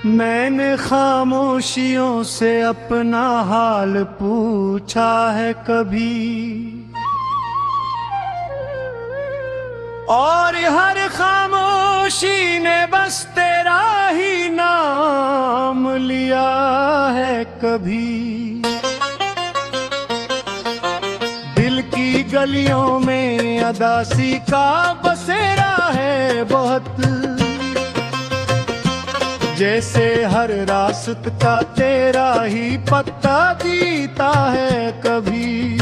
मैंने खामोशियों से अपना हाल पूछा है कभी, और हर खामोशी ने बस तेरा ही नाम लिया है कभी। दिल की गलियों में अदासी का बसेरा है बहुत, जैसे हर रास्ता तेरा ही पत्ता जीता है कभी।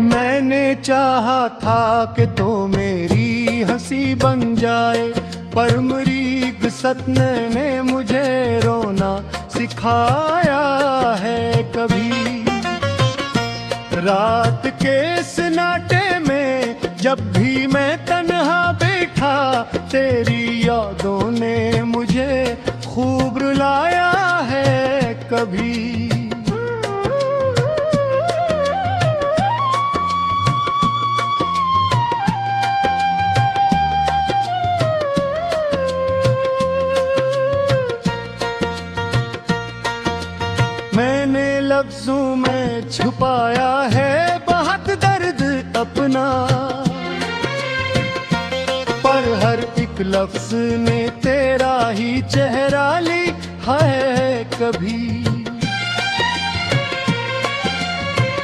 मैंने चाहा था कि तो मेरी हंसी बन जाए, पर मरीग सतने ने मुझे रोना सिखाया है कभी। रात के सन्नाटे में जब भी मैं तन्हा बैठा, तेरी यादों ने मुझे खूब रुलाया है कभी। मैंने लफ्जों में छुपाया है बहुत दर्द अपना, पर हर एक लफ्ज ने तेरा ही चेहरा लिखा है कभी।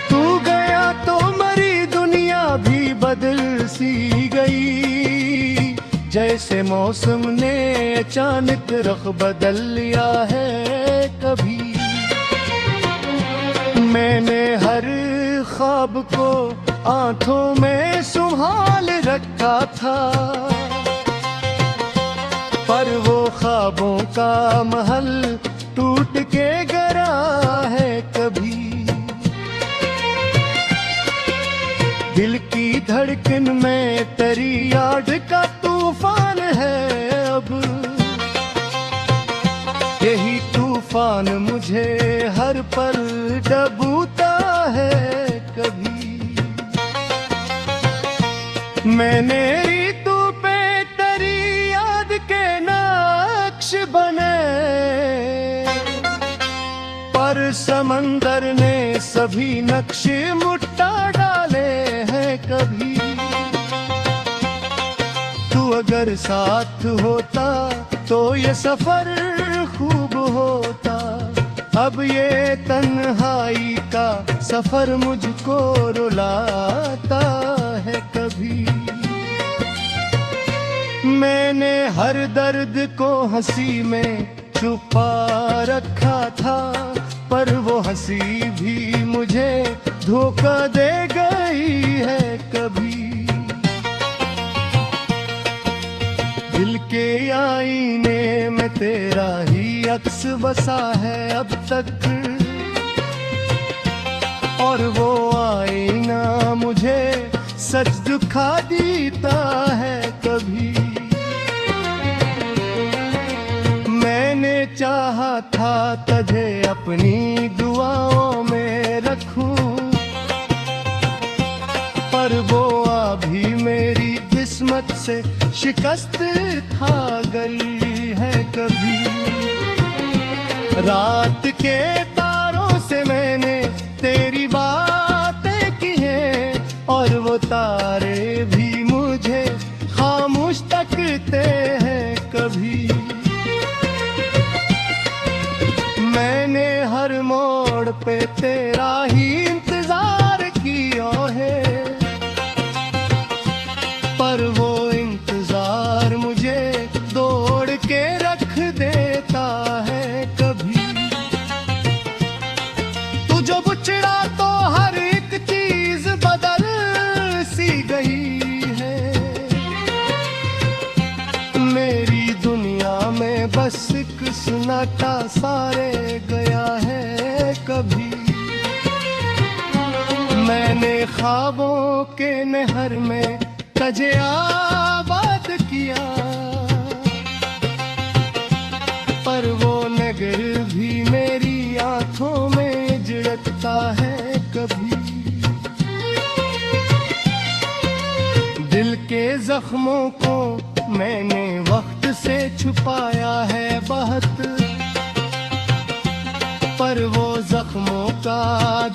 तू गया तो मरी दुनिया भी बदल सी गई, जैसे मौसम ने अचानक रुख बदल लिया है कभी। मैंने हर ख्वाब को आंखों में संभाल रखा था, पर वो ख्वाबों का महल टूट के गिरा है कभी। दिल की धड़कन में तेरी याद का तूफान है अब, यही तूफान मुझे हर पल डूबता है कभी। मैंने ऋतु पे तेरी याद के नक्श बने, पर समंदर ने सभी नक्श मुट्ठा डाले हैं कभी। तू अगर साथ होता तो ये सफर खूब होता, अब ये तन्हाई का सफर मुझको रुलाता है कभी। मैंने हर दर्द को हंसी में छुपा रखा था, पर वो हंसी भी मुझे धोखा दे गई है कभी। दिल के आईने में तेरा ही अक्स बसा है अब तक, और वो आईना मुझे सच दिखा देता है कभी। मैंने चाहा था तुझे अपनी दुआओं में रखूं, पर वो अभी मेरी किस्मत से शिकस्त खा गई है कभी। रात के तारों से मैंने तेरी बातें की हैं, और वो तारे भी मुझे खामोश तकते हैं कभी। मैंने हर मोड़ पे तेरा ही इंतजार किया है, पर वो इंतजार मुझे दौड़ के रख देता है कभी। तू जो बुछड़ा तो हर एक चीज बदल सी गई है, मेरी दुनिया में बस एक सन्नाटा सारे गया है कभी। मैंने ख्वाबों के नहर में तुझे आबाद किया, पर वो नगर भी मेरी आंखों में झलकता है कभी। दिल के जख्मों को मैंने वक्त से छुपाया है बहुत, पर वो जख्मों का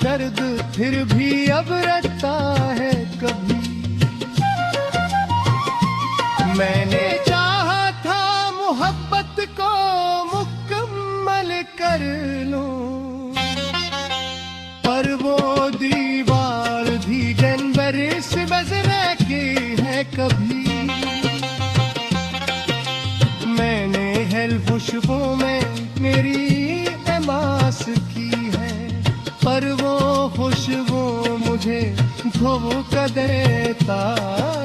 दर्द फिर भी अब रहता है कभी। मैंने चाहा था मोहब्बत को मुकम्मल कर लूं, पर वो दीवार भी जनवर से बजने की है कभी। मैंने हेल खुशबू में मेरी एमास की है, पर वो खुशबू मुझे धोखा देता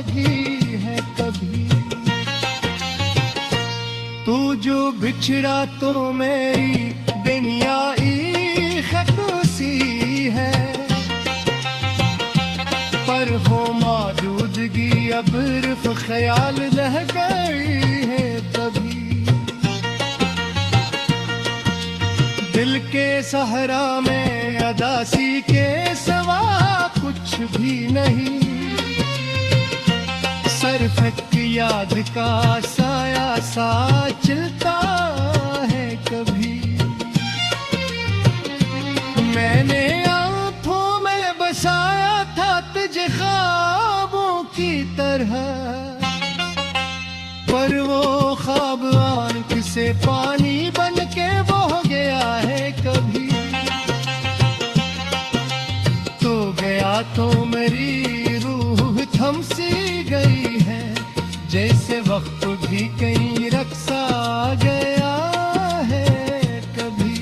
ही है कभी। तू जो बिछड़ा तो मेरी दुनियाई खतूसी है, पर हो मौजूदगी अब सिर्फ ख्याल रह गई है कभी। दिल के सहरा में अदासी के सिवा कुछ भी नहीं, सिर्फ एक याद का साया सा चलता है कभी। मैंने आंखों में बसाया था तुझे ख्वाबों की तरह, पर वो ख्वाब आंख से पानी बन के बह गया है कभी। तो गया तो मेरी रूह थम सी गई है, जैसे वक्त भी कहीं रक्सा गया है कभी।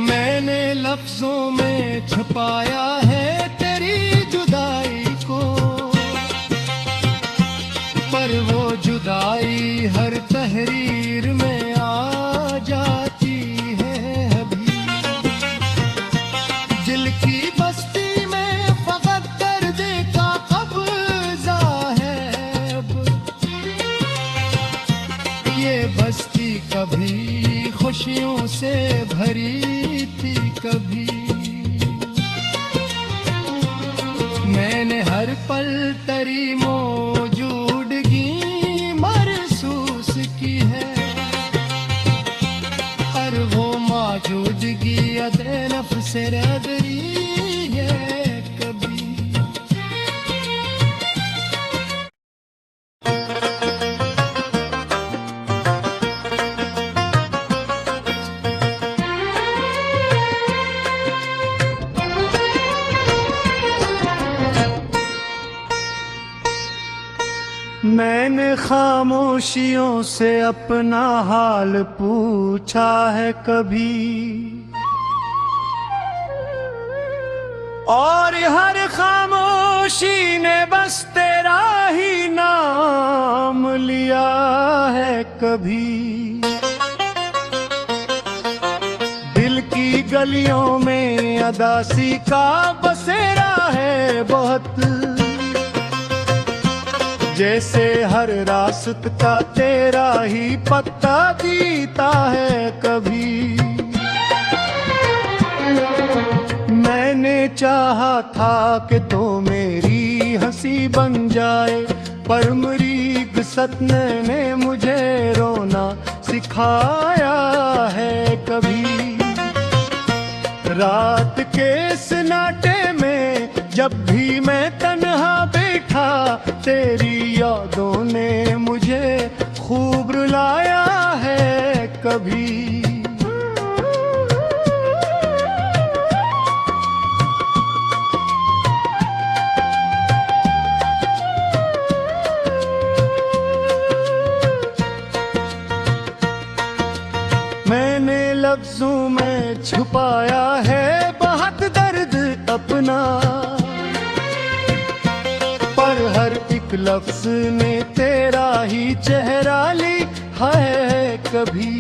मैंने लफ्जों में छुपाया है तेरी जुदाई को, पर वो जुदाई हर तहरीर में आ जाती है अभी। दिल की बस्ती में फकत दर्द का कब्जा है अब, ये बस्ती कभी खुशियों से भरी थी कभी। मैंने हर पल तेरी मौजूदगी महसूस की है, और वो मौजूदगी अदे नफ्स से रदरी है कभी। मैंने खामोशियों से अपना हाल पूछा है कभी, और हर खामोशी ने बस तेरा ही नाम लिया है कभी। दिल की गलियों में अदासी का बसेरा है बहुत, जैसे हर रास्त का तेरा ही पत्ता दीता है कभी। मैंने चाहा था कि तो मेरी हंसी बन जाए, पर मरीग सतने ने मुझे रोना सिखाया है कभी। रात के सन्नाटे में जब भी मैं तन्हा बैठा, तेरी यादों ने मुझे खूब रुलाया है कभी। मैंने लफ्जों में छुपाया है बहुत दर्द अपना, पर हर एक लफ्ज ने तेरा ही चेहरा लिखा है कभी।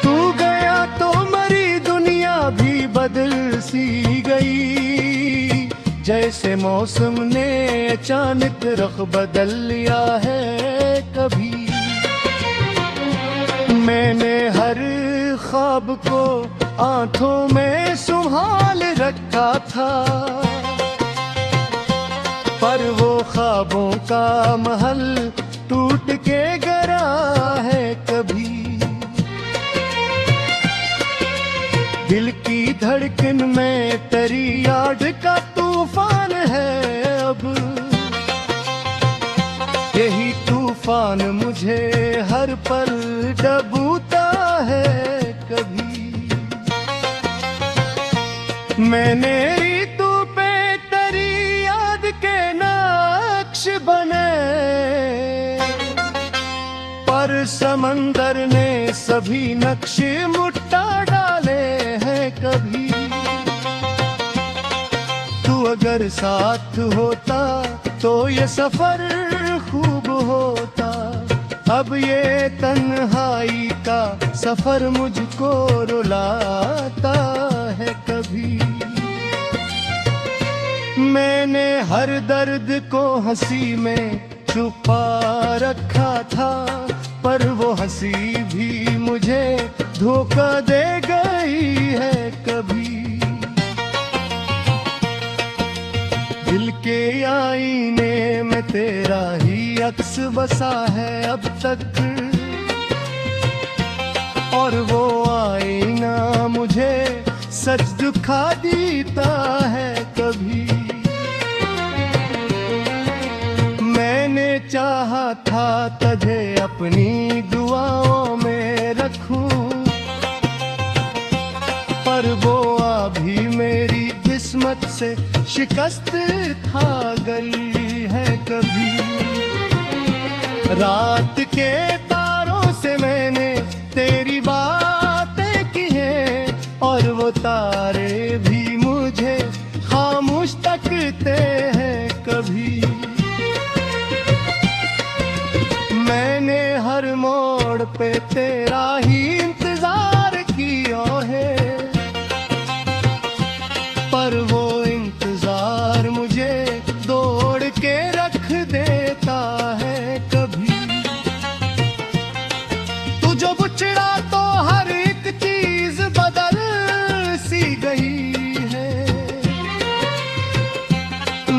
तू गया तो मेरी दुनिया भी बदल सी गई, जैसे मौसम ने अचानक रुख बदल लिया है कभी। मैंने हर ख्वाब को आंखों में संभाल रखा था, पर वो ख्वाबों का महल टूट के गिरा है कभी। दिल की धड़कन में तेरी याद का तूफान है अब। यही तूफान मुझे हर पल डूबता है कभी। मैंने ऋतु पे तेरी याद के नक्श बने, पर समंदर ने सभी नक्श मुट्ठा डाले हैं कभी। तू अगर साथ होता तो ये सफर खूब होता। अब ये तन्हाई का सफर मुझको रुलाता है कभी। मैंने हर दर्द को हंसी में छुपा रखा था, पर वो हंसी भी मुझे धोखा दे गई है कभी। दिल के आईने में तेरा ही अक्स बसा है अब तक, और वो आईना मुझे सच दिखा देता है कभी। मैंने चाहा था तुझे अपनी दुआओं में रखूं, पर वो अभी मेरी किस्मत से शिकस्त खा गई है कभी। रात के तारों से मैंने तेरी बातें की हैं, और वो तारे भी मुझे खामोश तकते हैं कभी। मैंने हर मोड़ पे तेरा ही इंतजार किया है, पर वो इंतजार मुझे दौड़ के रख देता है कभी। तू जो बुछड़ा तो हर एक चीज बदल सी गई है।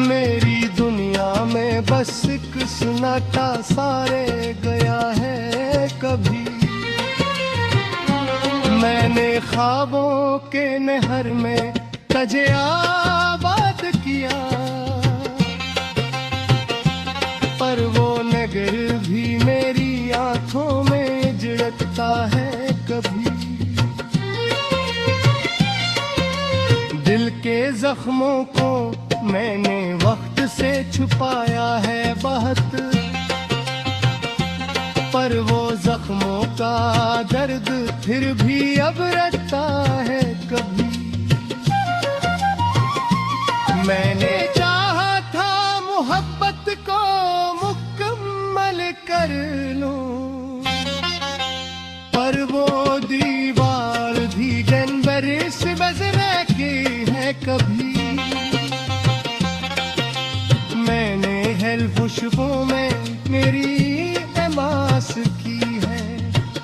मेरी दुनिया में बस एक सन्नाटा सारे गया है कभी। मैंने ख्वाबों के नहर में तुझे आबाद किया, पर वो नगर भी मेरी आंखों में झिड़कता है कभी। दिल के जख्मों को मैंने वक्त से छुपाया है बहुत, पर वो जख्मों का दर्द फिर भी अब रहता है कभी। मैंने चाहा था मोहब्बत को मुकम्मल कर लूं, पर वो दीवार भी जनवर से बजने की है कभी। मैंने हेल खुशबू में मेरी तमाश की है,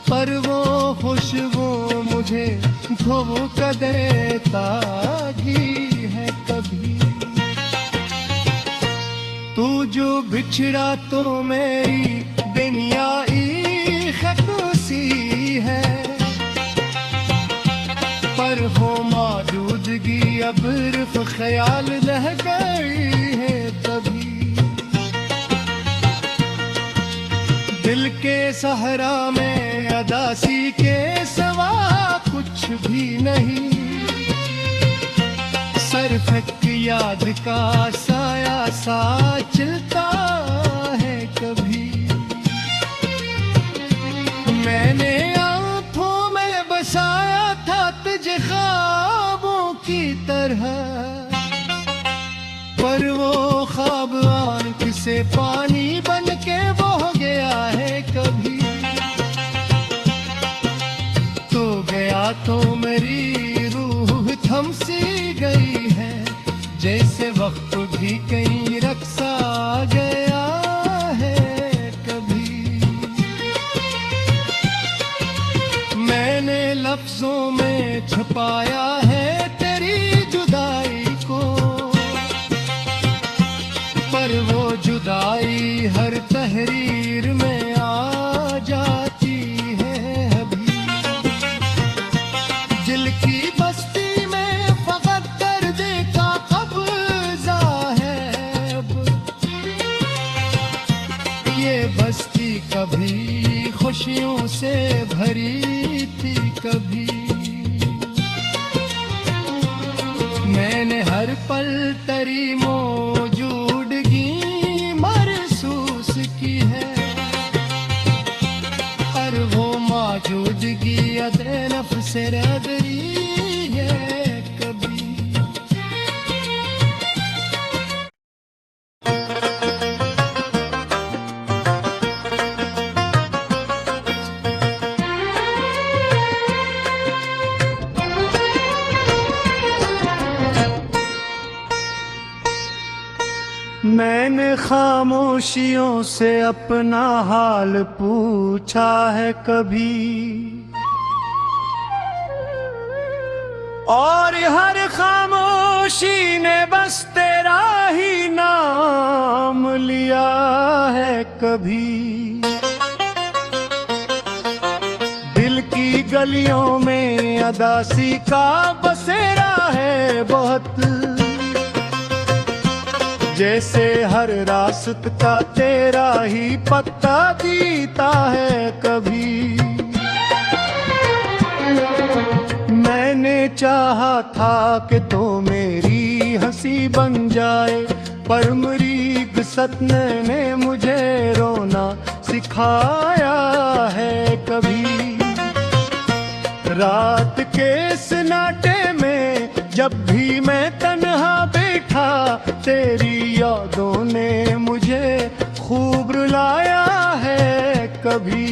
पर वो खुशबू मुझे धोखा देता ही है कभी। तू जो बिछड़ा तो मेरी दुनियाई खतूसी है, पर हो मौजूदगी अब सिर्फ ख्याल रह गई है कभी। दिल के सहरा में अदासी के सिवा कुछ भी नहीं, सिर्फ एक याद का साया सा चलता है कभी। मैंने आंखों में बसाया था तुझे ख्वाबों की तरह, पर वो ख्वाब आंख से पानी बन के बह गया है कभी। तो गया तो मेरी रूह थम सी गई है, जैसे वक्त भी कहीं रक्सा गया है कभी। मैंने लफ्जों में छुपाया है तेरी जुदाई को, पर पर वो जुदाई हर तहरीर में आ जाती है अभी। दिल की बस्ती में फकत दर्द का कब्जा है अब। ये बस्ती कभी खुशियों से भरी थी कभी। मैंने हर पल तेरी मौजूदगी महसूस की है, और वो मौजूदगी अदे नफ्स से रगड़ी है कभी। मैंने खामोशियों से अपना हाल पूछा है कभी, और हर खामोशी ने बस तेरा ही नाम लिया है कभी। दिल की गलियों में अदासी का बसेरा है बहुत, जैसे हर रास्ता तेरा ही पत्ता जीता है कभी। मैंने चाहा था कि तो मेरी हंसी बन जाए, पर मरीग सतने ने मुझे रोना सिखाया है कभी। रात के सन्नाटे में जब भी मैं तन्हा बैठा, तेरी यादों ने मुझे खूब रुलाया है कभी।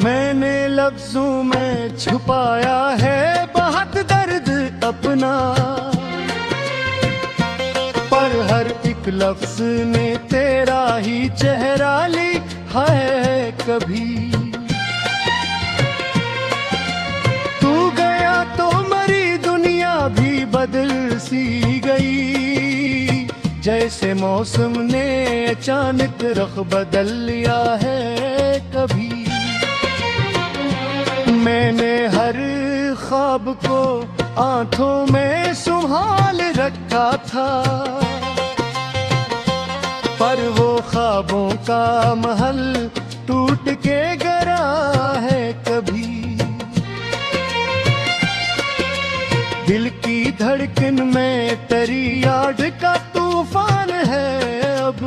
मैंने लफ्जों में छुपाया है बहुत दर्द अपना, पर हर एक लफ्ज ने तेरा ही चेहरा लिखा है कभी। तू गया तो मरी दुनिया भी बदल सी गई, जैसे मौसम ने अचानक रुख बदल लिया है कभी। मैंने हर ख्वाब को आंखों में संभाल रखा था, पर वो ख्वाबों का महल टूट के गिरा है कभी। दिल की धड़कन में तेरी याद का तूफान है अब।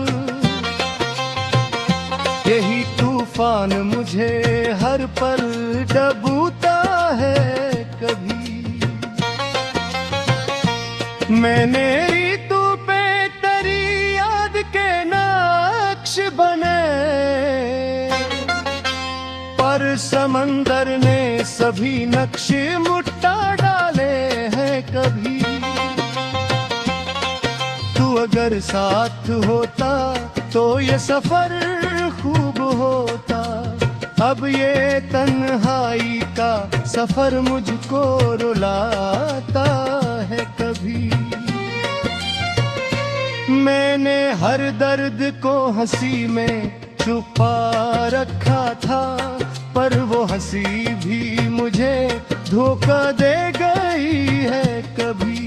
यही तूफान मुझे हर पल डूबता है कभी। मैंने ऋतु पे तेरी याद के नक्श बने, पर समंदर ने सभी नक्श मुट्ठा डाले हैं कभी। तू अगर साथ होता तो ये सफर खूब होता, अब ये तन्हाई का सफर मुझको रुलाता है कभी। मैंने हर दर्द को हंसी में छुपा रखा था, पर वो हंसी भी मुझे धोखा दे गई है कभी।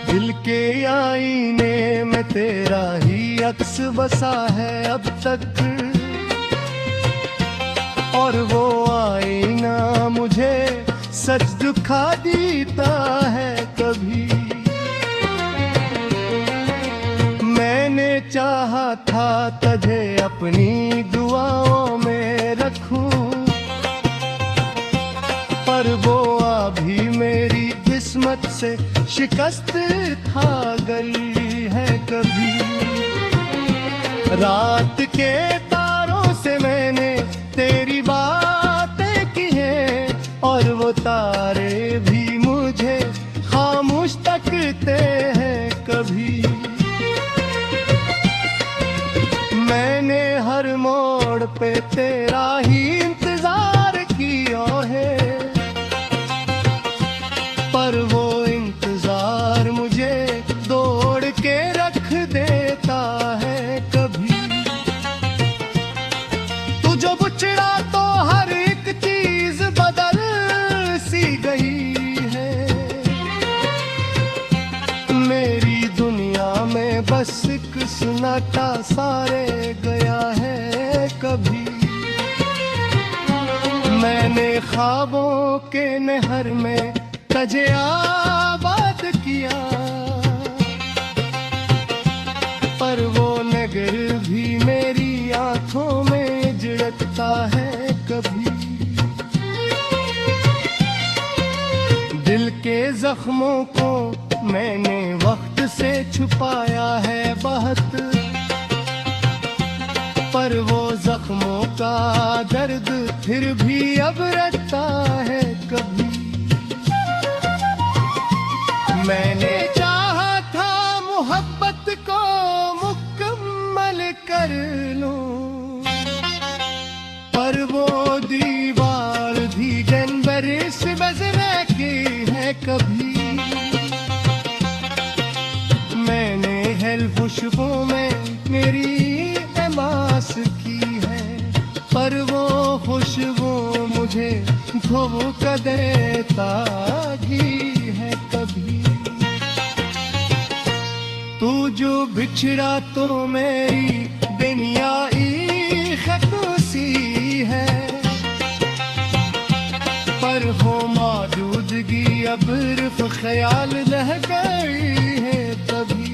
दिल के आईने में तेरा ही अक्स बसा है अब तक, और वो आईना मुझे सच दिखा देता है कभी। मैंने चाहा था तुझे अपनी दुआओं में रखूं, पर वो अभी मेरी किस्मत से शिकस्त खा गई है कभी। रात के तारों से मैंने तेरी बातें की हैं, और वो तारे भी मुझे खामोश तकते हैं कभी। बस एक सुनाटा सारे गया है कभी। मैंने ख्वाबों के नहर में तजे आबाद किया, पर वो नगर भी मेरी आंखों में झलकता है कभी। दिल के जख्मों को मैंने वक्त से छुपाया है बहुत, पर वो जख्मों का दर्द फिर भी अब रहता है कभी। मैंने चाहा था मोहब्बत को मुकम्मल कर लूं, पर वो दीवार भी जनवर से बजने की है कभी। मैंने हेल खुशबू में मेरी एमास की है, पर वो खुशबू मुझे धोखा देता ही है कभी। तू जो बिछड़ा तो मेरी दुनियाई खुशी है, पर हो मौजूदगी अब सिर्फ ख्याल रह गई है तभी।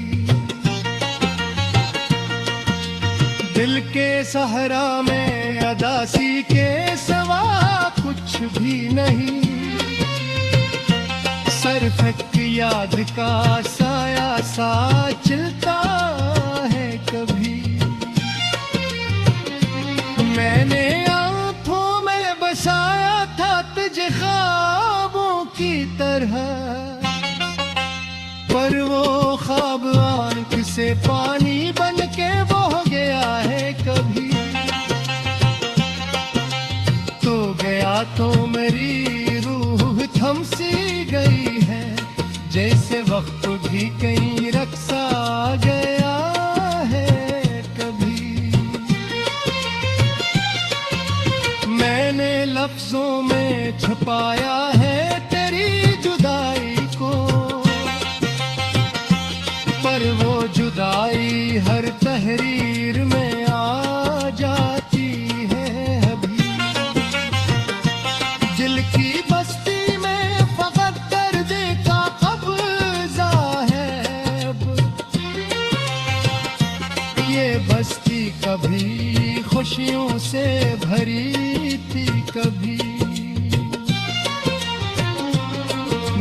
दिल के सहरा में अदासी के सिवा कुछ भी नहीं, सिर्फ एक याद का साया सा चलता है कभी। मैंने आंखों में बसाया था तुझे ख्वाबों की तरह, पर वो ख्वाब आंख से पानी बन के बह गया है कभी। तो गया तो मेरी रूह थम सी गई है, जैसे वक्त भी कहीं रक्सा गया है कभी। मैंने लफ्जों में छुपाया है तेरी जुदाई को, पर वो जुदाई हर तहरीर में आ जाती है अभी। दिल की बस्ती में फकत दर्द का कब्जा है अब, ये बस्ती कभी खुशियों से भरी थी कभी।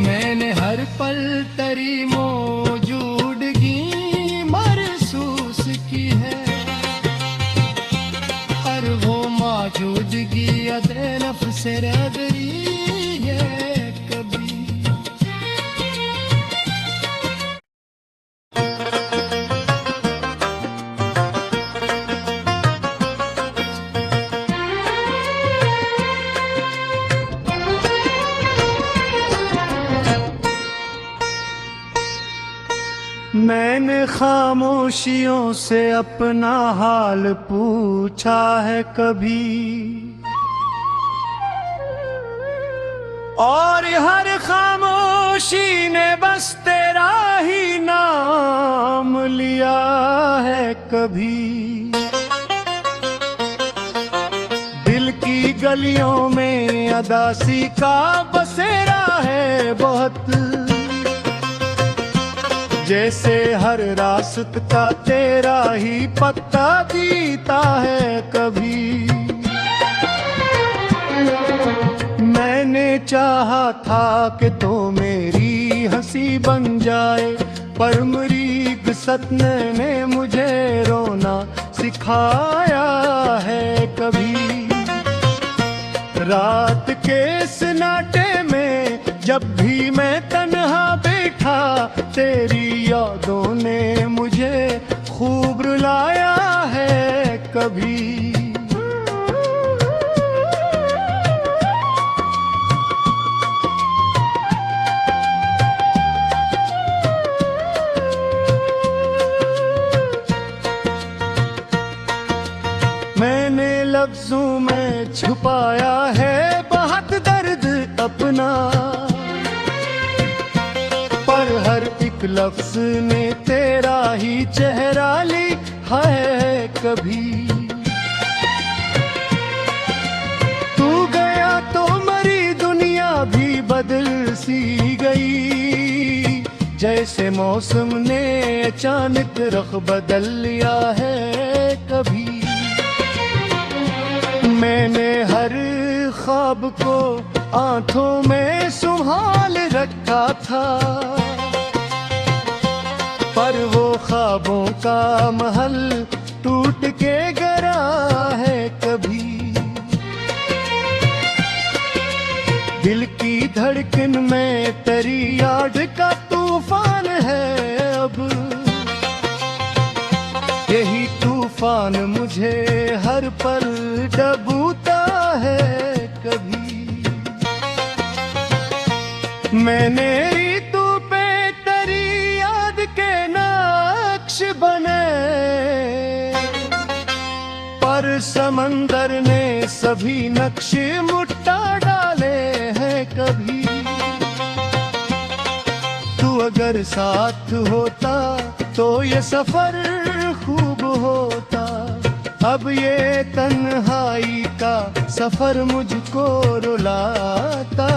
मैंने हर पल तेरी मौजूदगी महसूस की है, और वो मौजूदगी अदे नफ्स से रह गई है कभी। मैंने खामोशियों से अपना हाल पूछा है कभी, और हर खामोशी ने बस तेरा ही नाम लिया है कभी। दिल की गलियों में अदासी का बसेरा है बहुत, जैसे हर रास्ता तेरा ही पत्ता बीता है कभी। मैंने चाहा था कि तो मेरी हंसी बन जाए, पर मरीग सतने ने मुझे रोना सिखाया है कभी। रात के सन्नाटे में जब भी मैं तन्हा बैठा, तेरी यादों ने मुझे खूब रुलाया है कभी। मैंने लफ्जों में छुपाया है बहुत दर्द अपना, पर हर एक लफ्ज ने तेरा ही चेहरा कभी। तू गया तो मरी दुनिया भी बदल सी गई, जैसे मौसम ने अचानक रुख बदल लिया है कभी। मैंने हर ख्वाब को आंखों में संभाल रखा था, पर वो ख्वाबों का महल टूट के गिरा है कभी। दिल की धड़कन में तेरी याद का तूफान है अब, यही तूफान मुझे हर पल डूबता है कभी। मैंने ऋतु पे तेरी याद के नक्श बने, पर समंदर ने सभी नक्श मुट्ठा डाले हैं कभी। तू अगर साथ होता तो ये सफर खूब होता, अब ये तन्हाई का सफर मुझको रुलाता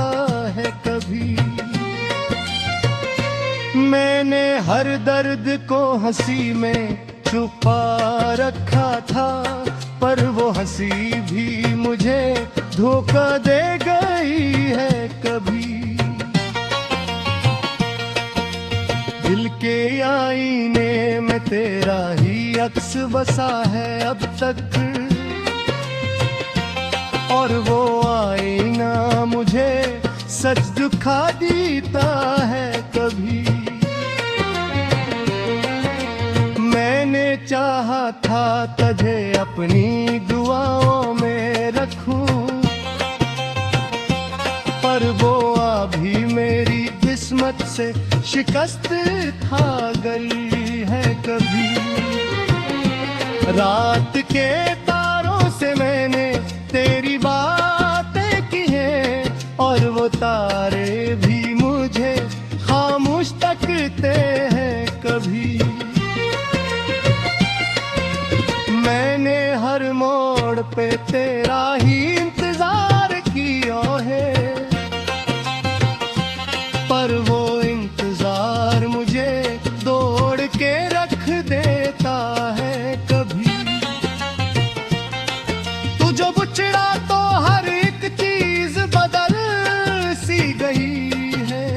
है कभी। मैंने हर दर्द को हंसी में छुपा रखा था, पर वो हंसी भी मुझे धोखा दे गई है कभी। दिल के आईने में तेरा ही अक्स बसा है अब तक, और वो आईना मुझे सच दिखा देता है कभी। मैंने चाहा था तुझे अपनी दुआओं में रखूं, पर वो अभी मेरी किस्मत से शिकस्त खा गई है कभी। रात के तारों से मैंने तेरी बातें की हैं, और वो तारे भी मुझे खामोश तकते हैं कभी। मैंने हर मोड़ पे तेरा ही इंतजार किया है, पर वो इंतजार मुझे दौड़ के रख देता है कभी। तू जो बुछड़ा तो हर एक चीज बदल सी गई है,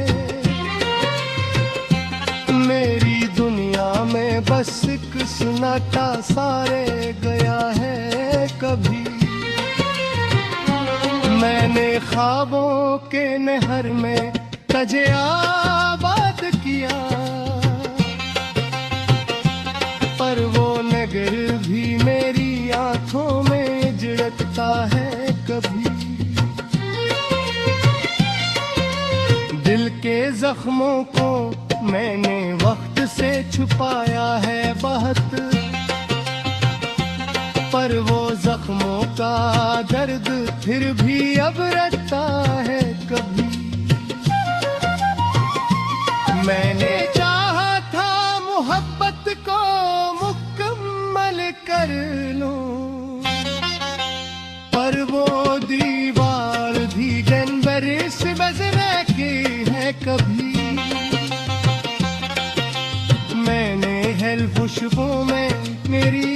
मेरी दुनिया में बस एक सन्नाटा सारे गया है कभी। मैंने ख्वाबों के नहर में तुझे आबाद किया, पर वो नगर भी मेरी आंखों में झलकता है कभी। दिल के जख्मों को मैंने वक्त से छुपाया है बहुत, पर वो जख्मों का दर्द फिर भी अब रहता है कभी। मैंने चाहा था मोहब्बत को मुकम्मल कर लूं, पर वो दीवार भी जनवर से बजने की है कभी। मैंने हेल खुशबू में मेरी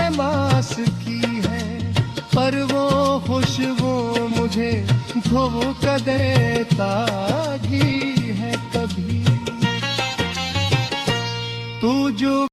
एमास की है, पर वो खुशबू मुझे धोखा देता ही है कभी। तू जो